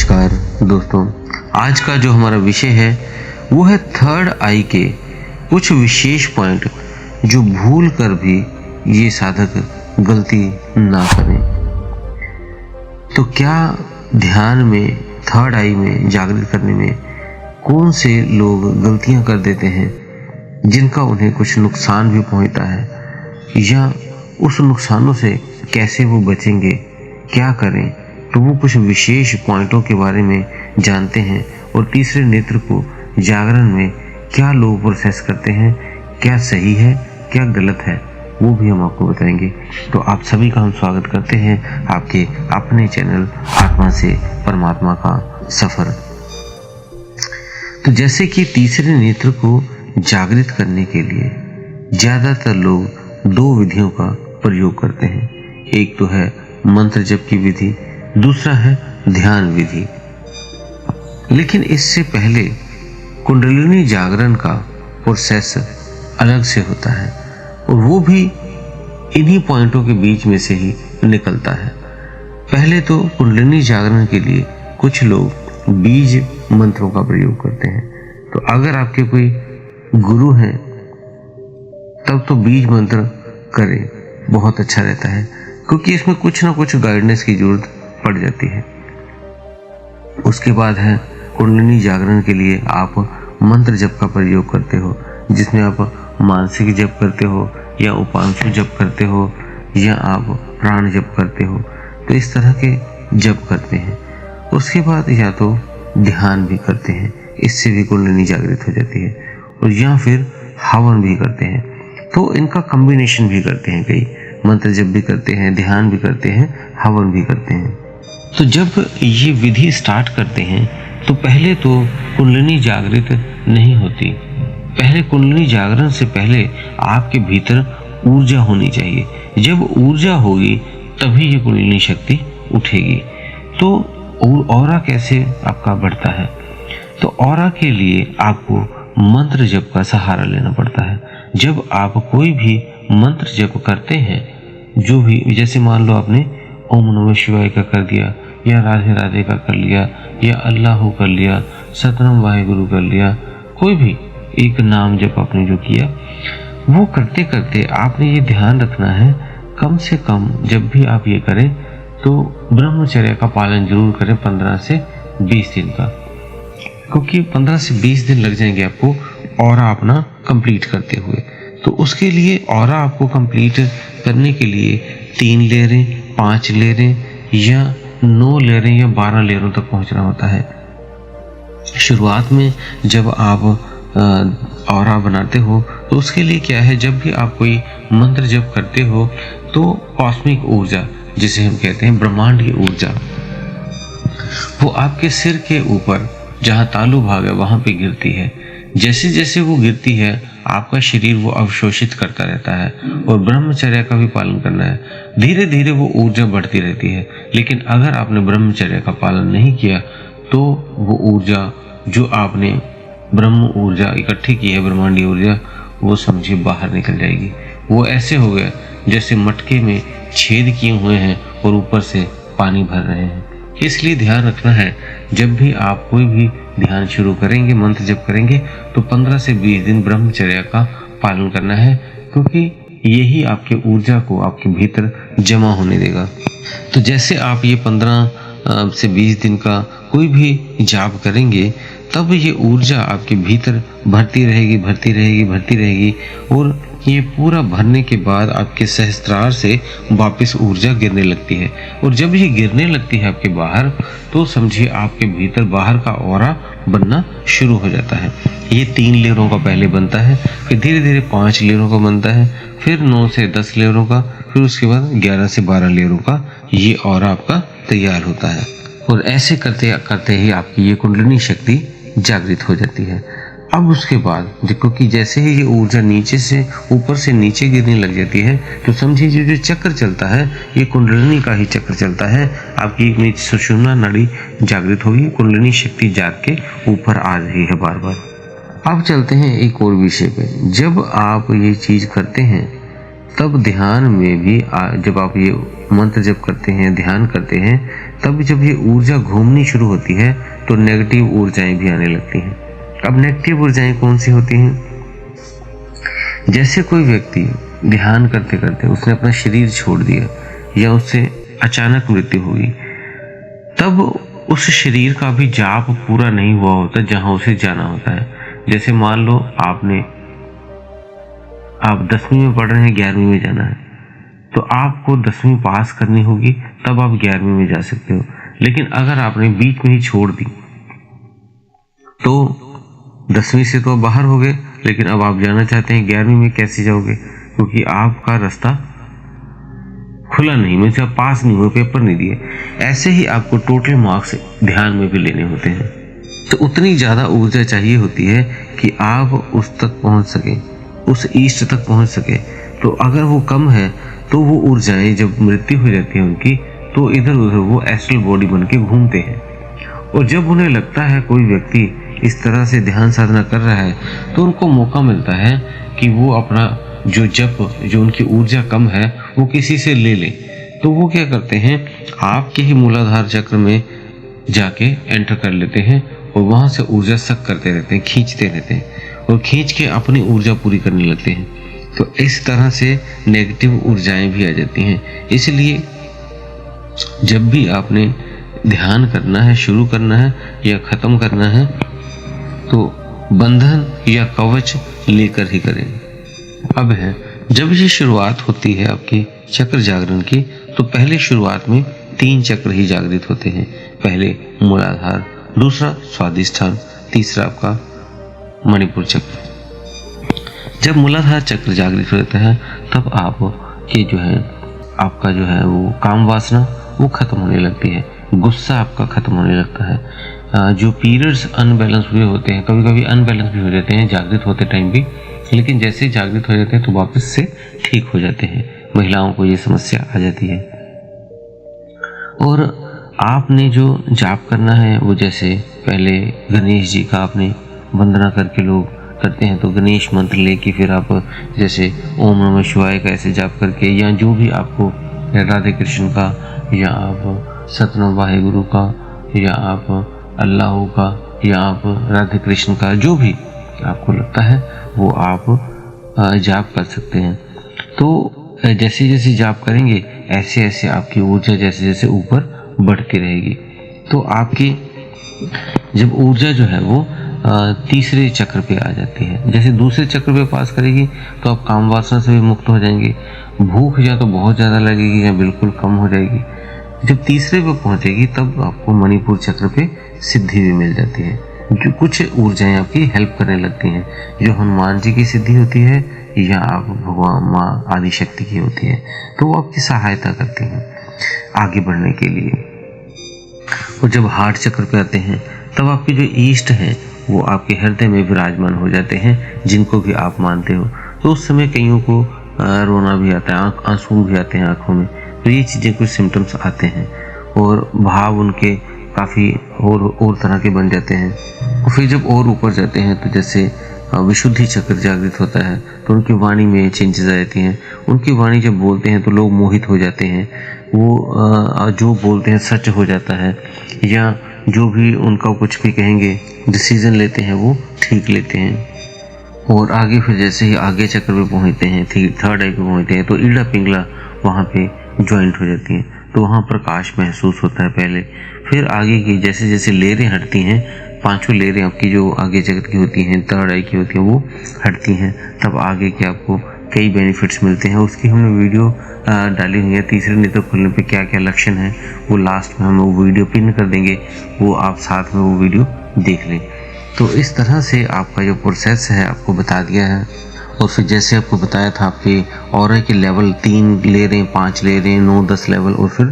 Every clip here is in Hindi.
नमस्कार दोस्तों, आज का जो हमारा विषय है वो है थर्ड आई के कुछ विशेष पॉइंट जो भूल कर भी ये साधक गलती ना करें। तो क्या ध्यान में थर्ड आई में जागृत करने में कौन से लोग गलतियां कर देते हैं जिनका उन्हें कुछ नुकसान भी पहुंचता है, या उस नुकसानों से कैसे वो बचेंगे, क्या करें। तो वो कुछ विशेष पॉइंटों के बारे में जानते हैं और तीसरे नेत्र को जागरण में क्या लोग प्रोसेस करते हैं, क्या सही है क्या गलत है, वो भी हम आपको बताएंगे। तो आप सभी का हम स्वागत करते हैं आपके अपने चैनल आत्मा से परमात्मा का सफर। तो जैसे कि तीसरे नेत्र को जागृत करने के लिए ज्यादातर लोग दो विधियों का प्रयोग करते हैं। एक तो है मंत्र जप की विधि, दूसरा है ध्यान विधि। लेकिन इससे पहले कुंडलिनी जागरण का प्रोसेस अलग से होता है और वो भी इन्हीं पॉइंटों के बीच में से ही निकलता है। पहले तो कुंडलिनी जागरण के लिए कुछ लोग बीज मंत्रों का प्रयोग करते हैं। तो अगर आपके कोई गुरु हैं तब तो बीज मंत्र करें, बहुत अच्छा रहता है, क्योंकि इसमें कुछ ना कुछ गाइडेंस की जरूरत पड़ जाती है। उसके बाद है कुंडलिनी जागरण के लिए आप मंत्र जप का प्रयोग करते हो, जिसमें आप मानसिक जप करते हो या उपांशु जप करते हो या आप प्राण जप करते हो। तो इस तरह के जप करते हैं। उसके बाद या तो ध्यान भी करते हैं, इससे भी कुंडलिनी जागृत हो जाती है, और या फिर हवन भी करते हैं। तो इनका कॉम्बिनेशन भी करते हैं, कई मंत्र जप भी करते हैं, ध्यान भी करते हैं, हवन भी करते हैं। तो जब ये विधि स्टार्ट करते हैं तो पहले तो कुंडलिनी जागृत नहीं होती। पहले कुंडलिनी जागरण से पहले आपके भीतर ऊर्जा होनी चाहिए। जब ऊर्जा होगी तभी ये कुंडलिनी शक्ति उठेगी। तो ऑरा कैसे आपका बढ़ता है? तो ऑरा के लिए आपको मंत्र जप का सहारा लेना पड़ता है। जब आप कोई भी मंत्र जप करते हैं, जो भी, जैसे मान लो आपने ओम नमः शिवाय का कर दिया, या राधे राधे का कर लिया, या अल्लाह कर लिया, सतनाम वाहेगुरु कर लिया, कोई भी एक नाम जप आपने जो किया, वो करते करते आपने ये ध्यान रखना है, कम से कम जब भी आप ये करें तो ब्रह्मचर्य का पालन जरूर करें 15 से 20 दिन का, क्योंकि 15 से 20 दिन लग जाएंगे आपको ऑरा अपना कंप्लीट करते हुए। तो उसके लिए ऑरा आपको कंप्लीट करने के लिए 3 लेयरें, 5 लेयरें या 9 लेयरें या 12 लेयरों तक पहुंचना होता है। शुरुआत में जब आप ऑरा बनाते हो तो उसके लिए क्या है, जब भी आप कोई मंत्र जप करते हो तो कॉस्मिक ऊर्जा, जिसे हम कहते हैं ब्रह्मांड की ऊर्जा, वो आपके सिर के ऊपर जहाँ तालु भाग है वहां पे गिरती है। जैसे जैसे वो गिरती है आपका शरीर वो अवशोषित करता रहता है, और ब्रह्मचर्य का भी पालन करना है। धीरे धीरे वो ऊर्जा बढ़ती रहती है। लेकिन अगर आपने ब्रह्मचर्य का पालन नहीं किया तो वो ऊर्जा जो आपने ब्रह्म ऊर्जा इकट्ठी की है, ब्रह्मांडीय ऊर्जा, वो समझिए बाहर निकल जाएगी। वो ऐसे हो गया जैसे मटके में छेद किए हुए हैं और ऊपर से पानी भर रहे हैं। इसलिए ध्यान रखना है, जब भी आप कोई भी ध्यान शुरू करेंगे, मंत्र जप करेंगे, तो 15 से 20 दिन ब्रह्मचर्य का पालन करना है, क्योंकि यही आपके ऊर्जा को आपके भीतर जमा होने देगा। तो जैसे आप ये 15 से 20 दिन का कोई भी जाप करेंगे, तब ये ऊर्जा आपके भीतर भरती रहेगी, भरती रहेगी, भरती रहेगी, और ये पूरा भरने के बाद आपके सहस्त्रार से वापस ऊर्जा गिरने लगती है। और जब ये गिरने लगती है आपके बाहर, तो समझिए आपके भीतर बाहर का ऑरा बनना शुरू हो जाता है। ये 3 लेयरों का पहले बनता है, फिर धीरे धीरे 5 लेयरों का बनता है, फिर 9 से 10 लेयरों का, फिर उसके बाद 11 से 12 लेयरों का ये ऑरा आपका तैयार होता है। और ऐसे करते करते ही आपकी ये कुंडलिनी शक्ति जागृत हो जाती है। अब उसके बाद क्योंकि जैसे ही ये ऊर्जा नीचे से ऊपर से नीचे गिरने लग जाती है, तो समझिए जो चक्र चलता है ये कुंडलिनी का ही चक्र चलता है। आपकी सुषुम्ना नाड़ी जागृत होगी, कुंडलिनी शक्ति जाग के ऊपर आ रही है बार बार। अब चलते हैं एक और विषय पे। जब आप ये चीज करते हैं तब ध्यान में भी जब आप ये मंत्र जप करते हैं, ध्यान करते हैं, तब जब ये ऊर्जा घूमनी शुरू होती है तो नेगेटिव ऊर्जाएं भी आने लगती हैं। अब नेगेटिव ऊर्जाएं कौन सी होती हैं? जैसे कोई व्यक्ति ध्यान करते करते उसने अपना शरीर छोड़ दिया या उससे अचानक मृत्यु हुई, तब उस शरीर का भी जाप पूरा नहीं हुआ होता जहां उसे जाना होता है। जैसे मान लो आप 10वीं में पढ़ रहे हैं, 11वीं में जाना है, तो आपको 10वीं पास करनी होगी, तब आप 11वीं में जा सकते हो। लेकिन अगर आपने बीच में ही छोड़ दी तो 10वीं से तो आप बाहर हो गए, लेकिन अब आप जाना चाहते हैं 11वीं में, कैसे जाओगे? क्योंकि आपका रास्ता खुला नहीं, मतलब आप पास नहीं हुए, पेपर नहीं दिए। ऐसे ही आपको टोटल मार्क्स ध्यान में भी लेने होते हैं। तो उतनी ज़्यादा ऊर्जा चाहिए होती है कि आप उस तक पहुंच सके, उस ईस्ट तक पहुंच सके। तो अगर वो कम है तो वो ऊर्जाएं जब मृत्यु हो जाती है उनकी, तो इधर उधर वो एस्ट्रल बॉडी बन के घूमते हैं। और जब उन्हें लगता है कोई व्यक्ति इस तरह से ध्यान साधना कर रहा है, तो उनको मौका मिलता है कि वो अपना जो जप, जो उनकी ऊर्जा कम है, वो किसी से ले ले। तो वो क्या करते हैं, आपके ही मूलाधार चक्र में जाके एंटर कर लेते हैं और वहां से ऊर्जा सक करते रहते हैं, खींचते रहते हैं और खींच के अपनी ऊर्जा पूरी करने लगते हैं। तो इस तरह से नेगेटिव ऊर्जाएं भी आ जाती हैं। इसलिए जब भी आपने ध्यान करना है, शुरू करना है या खत्म करना है, तो बंधन या कवच लेकर ही करें। अब है, जब ये शुरुआत होती है आपकी चक्र जागरण की, तो पहले शुरुआत में 3 चक्र ही जागृत होते हैं। पहले मूलाधार, दूसरा स्वादिष्ठान, तीसरा आपका मणिपुर चक्र। जब मूलाधार चक्र जागृत होता है, तब आपका जो है वो काम वासना वो खत्म होने लगती है, गुस्सा आपका खत्म होने लगता है। जो पीरियड्स अनबैलेंस हुए होते हैं, कभी कभी अनबैलेंस भी हो जाते हैं जागृत होते टाइम भी, लेकिन जैसे ही जागृत हो जाते हैं तो वापस से ठीक हो जाते हैं। महिलाओं को ये समस्या आ जाती है। और आपने जो जाप करना है वो, जैसे पहले गणेश जी का आपने वंदना करके लोग करते हैं, तो गणेश मंत्र लेके फिर आप जैसे ओम नमः शिवाय का ऐसे जाप करके, या जो भी आपको राधे कृष्ण का, या आप सतनाम वाहेगुरु का, या आप अल्लाह का, या आप राधे कृष्ण का, जो भी आपको लगता है वो आप जाप कर सकते हैं। तो जैसे जैसे जाप करेंगे ऐसे ऐसे आपकी ऊर्जा जैसे जैसे ऊपर बढ़ती रहेगी। तो आपकी जब ऊर्जा जो है वो तीसरे चक्र पे आ जाती है, जैसे दूसरे चक्र पे पास करेगी तो आप काम वासना से भी मुक्त हो जाएंगे। भूख या तो बहुत ज़्यादा लगेगी या बिल्कुल कम हो जाएगी। जब तीसरे पे पहुंचेगी तब आपको मणिपुर चक्र पे सिद्धि भी मिल जाती है। जो कुछ ऊर्जाएं आपकी हेल्प करने लगती हैं, जो हनुमान जी की सिद्धि होती है या आप भगवान माँ आदि शक्ति की होती है, तो वो आपकी सहायता करती हैं आगे बढ़ने के लिए। और जब हार्ट चक्र पे आते हैं, तब आपके जो ईष्ट हैं वो आपके हृदय में विराजमान हो जाते हैं, जिनको भी आप मानते हो। तो उस समय कईयों को रोना भी आता है, आंसू भी आते हैं आंखों में। तो ये चीज़ें कुछ सिम्टम्स आते हैं और भाव उनके काफ़ी और तरह के बन जाते हैं। और फिर जब और ऊपर जाते हैं तो जैसे विशुद्धि चक्र जागृत होता है, तो उनकी वाणी में चेंजेस आ जाती हैं। उनकी वाणी जब बोलते हैं तो लोग मोहित हो जाते हैं। वो जो बोलते हैं सच हो जाता है, या जो भी उनका कुछ भी कहेंगे, डिसीजन लेते हैं वो ठीक लेते हैं। और आगे फिर जैसे ही आगे चक्र पे पहुँचते हैं, थर्ड आई पे पहुँचते हैं, तो ईड़ा पिंगला वहाँ पे ज्वाइंट हो जाती हैं। तो वहाँ प्रकाश महसूस होता है पहले। फिर आगे की जैसे जैसे लेयरें हटती हैं, 5 लेयरें आपकी जो आगे जगत की होती हैं, थर्ड आई की होती हैं, वो हटती हैं, तब आगे के आपको कई बेनिफिट्स मिलते हैं। उसकी हमने वीडियो डाली हुई है, तीसरे नेत्र खुलने पे क्या क्या लक्षण है, वो लास्ट में हम वो वीडियो पिन कर देंगे, वो आप साथ में वो वीडियो देख लें। तो इस तरह से आपका जो प्रोसेस है आपको बता दिया है। और फिर जैसे आपको बताया था, आपके ऑरा के लेवल 3 लेयरें, 5 लेयरें, 9, 10 लेवल और फिर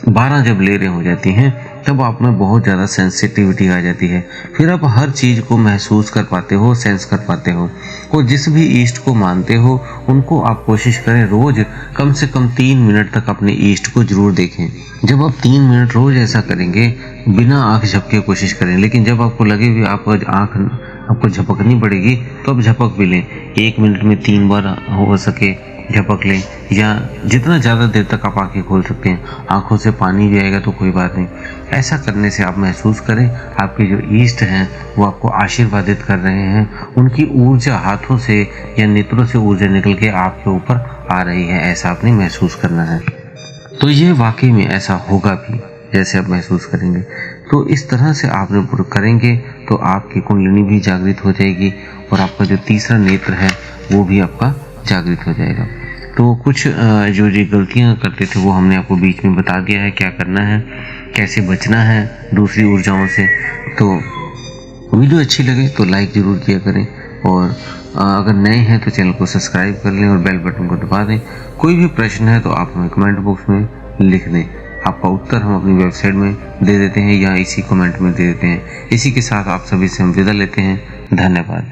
12 जब लेयरें हो जाती हैं, तब आप में बहुत ज़्यादा सेंसिटिविटी आ जाती है। फिर आप हर चीज़ को महसूस कर पाते हो, सेंस कर पाते हो। और जिस भी ईस्ट को मानते हो उनको आप कोशिश करें रोज़ कम से कम 3 मिनट तक अपने ईस्ट को जरूर देखें। जब आप 3 मिनट रोज़ ऐसा करेंगे, बिना आँख झपके कोशिश करें, लेकिन जब आपको लगे भी आपको झपकनी पड़ेगी तो आप झपक भी लें। 1 मिनट में 3 बार हो सके, झपक लें, या जितना ज़्यादा देर तक आप आंखें खोल सकते हैं। आंखों से पानी भी आएगा तो कोई बात नहीं। ऐसा करने से आप महसूस करें आपके जो ईष्ट हैं वो आपको आशीर्वादित कर रहे हैं, उनकी ऊर्जा हाथों से या नेत्रों से ऊर्जा निकल के आपके ऊपर आ रही है, ऐसा आपने महसूस करना है। तो ये वाकई में ऐसा होगा भी जैसे आप महसूस करेंगे। तो इस तरह से आपने पूरा करेंगे तो आपकी कुंडलिनी भी जागृत हो जाएगी और आपका जो तीसरा नेत्र है वो भी आपका जागृत हो जाएगा। तो कुछ जो गलतियां करते थे वो हमने आपको बीच में बता दिया है, क्या करना है, कैसे बचना है दूसरी ऊर्जाओं से। तो वीडियो अच्छी लगे तो लाइक ज़रूर किया करें, और अगर नए हैं तो चैनल को सब्सक्राइब कर लें और बेल बटन को दबा दें। कोई भी प्रश्न है तो आप हमें कमेंट बॉक्स में लिख दें, आपका उत्तर हम अपनी वेबसाइट में दे देते हैं या इसी कमेंट में दे देते हैं। इसी के साथ आप सभी से हम विदा लेते हैं। धन्यवाद।